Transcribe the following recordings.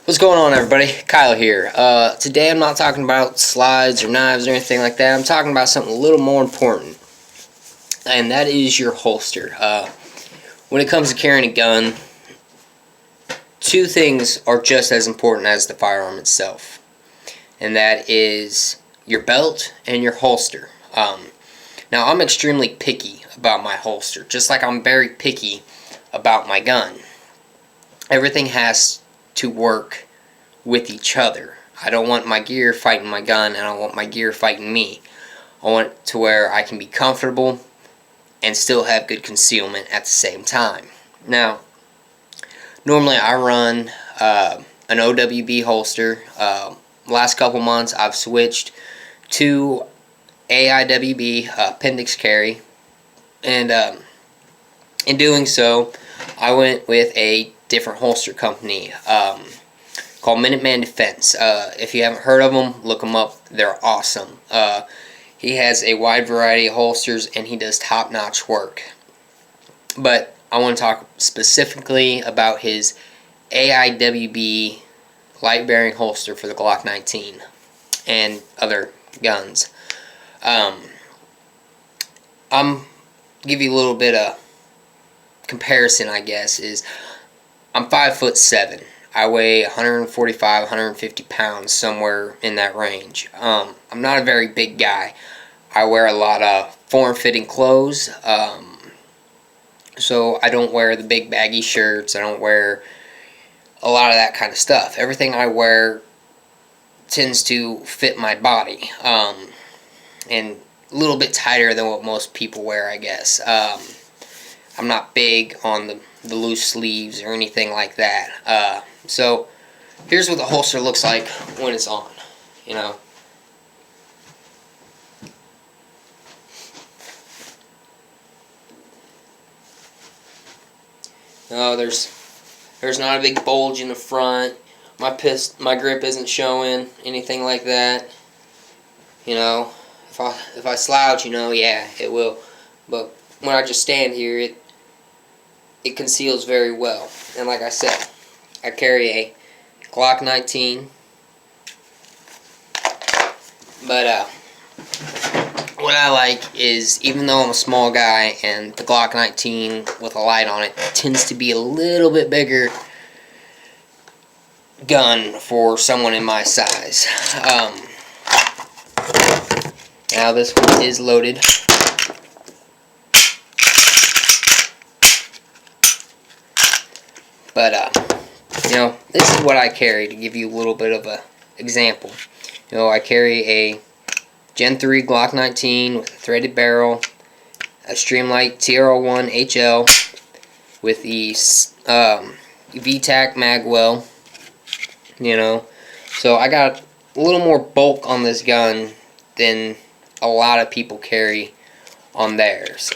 What's going on, everybody? Kyle here. Today I'm not talking about slides or knives or anything like that. I'm talking about something a little more important, and that is your holster. When it comes to carrying a gun, two things are just as important as the firearm itself, and that is your belt and your holster. Now, I'm extremely picky about my holster, just like I'm very picky about my gun. Everything has to work with each other. I don't want my gear fighting my gun, and I don't want my gear fighting me. I want it to where I can be comfortable and still have good concealment at the same time. Now, normally I run an OWB holster. Last couple months I've switched to aiwb appendix carry, and in doing so I went with a different holster company called Minutman Defense. If you haven't heard of them, look them up. They're awesome. He has a wide variety of holsters, and he does top-notch work. But I want to talk specifically about his aiwb light-bearing holster for the Glock 19 and other guns. I'm give you a little bit of comparison, I guess. I'm 5'7". I weigh 145, 150 pounds, somewhere in that range. I'm not a very big guy. I wear a lot of form-fitting clothes, so I don't wear the big baggy shirts. I don't wear a lot of that kind of stuff. Everything I wear tends to fit my body, and a little bit tighter than what most people wear, I guess. I'm not big on the loose sleeves or anything like that. So here's what the holster looks like when it's on, you know. No, there's not a big bulge in the front. My grip isn't showing, anything like that. You know, if I slouch, you know, yeah, it will. But when I just stand here, it conceals very well. And like I said, I carry a Glock 19. But what I like is, even though I'm a small guy, and the Glock 19 with a light on it tends to be a little bit bigger gun for someone in my size. Now this one is loaded. But, you know, this is what I carry, to give you a little bit of a example. You know, I carry a Gen 3 Glock 19 with a threaded barrel, a Streamlight TR01 HL with the VTAC magwell, you know. So I got a little more bulk on this gun than a lot of people carry on theirs.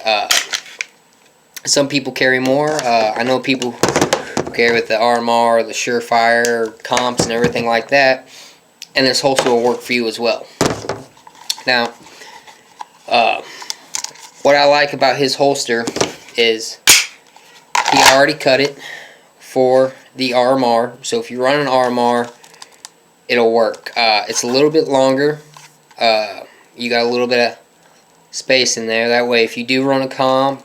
Some people carry more. I know people carry with the RMR, the Surefire, comps, and everything like that, and this holster will work for you as well. Now, what I like about his holster is he already cut it for the RMR, so if you run an RMR, it'll work. It's a little bit longer. You got a little bit of space in there. That way, if you do run a comp,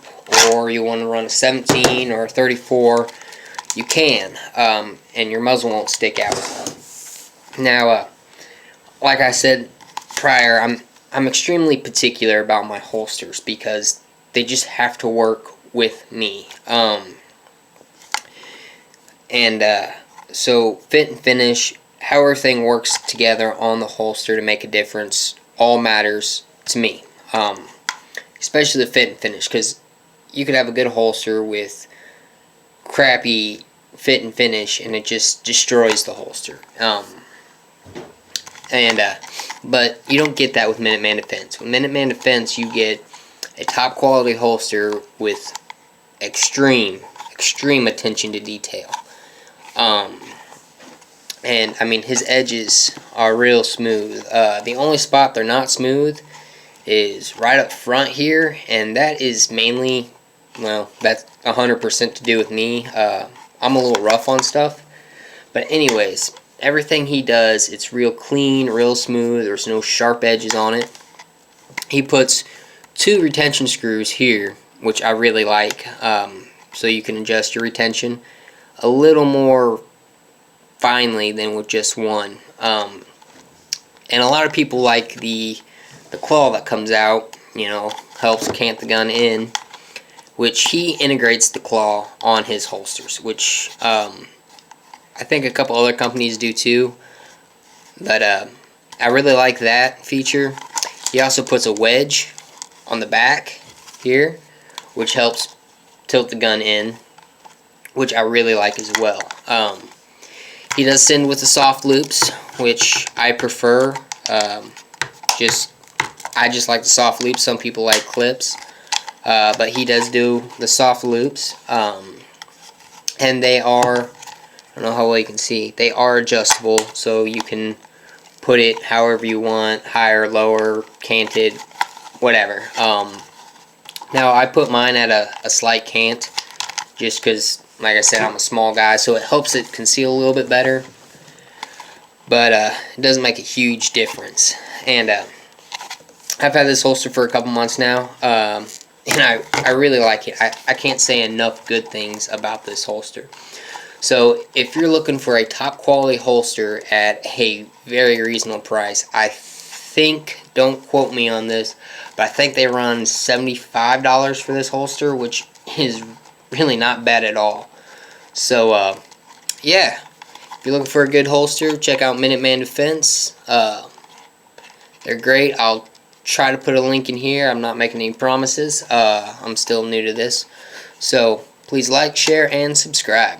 or you want to run a 17 or a 34, you can, and your muzzle won't stick out. Now, like I said prior, I'm extremely particular about my holsters because they just have to work with me. So fit and finish, how everything works together on the holster to make a difference, all matters to me. Especially the fit and finish, because you could have a good holster with crappy fit and finish, and it just destroys the holster. But you don't get that with Minutman Defense. With Minutman Defense, you get a top quality holster with extreme attention to detail. And I mean, his edges are real smooth. The only spot they're not smooth is right up front here, and that is mainly, well, that's 100% to do with me. I'm a little rough on stuff, But anyways, everything he does, it's real clean, real smooth. There's no sharp edges on it. He puts 2 retention screws here, which I really like, so you can adjust your retention a little more finely than with just one. And a lot of people like the claw that comes out, you know, helps cant the gun in, which he integrates the claw on his holsters, which I think a couple other companies do too, but I really like that feature. He also puts a wedge on the back here, which helps tilt the gun in, which I really like as well. He does send with the soft loops, which I prefer. I just like the soft loops. Some people like clips, but he does do the soft loops, and they are, I don't know how well you can see, they are adjustable, so you can put it however you want, higher, lower, canted, whatever. Now I put mine at a slight cant, just because, like I said, I'm a small guy, so it helps it conceal a little bit better, but it doesn't make a huge difference. And I've had this holster for a couple months now, and I really like it. I can't say enough good things about this holster. So if you're looking for a top quality holster at a very reasonable price, I think, don't quote me on this, but I think they run $75 for this holster, which is really not bad at all. So yeah, if you're looking for a good holster, check out Minutman Defense. They're great. I'll try to put a link in here. I'm not making any promises. I'm still new to this. So please like, share, and subscribe.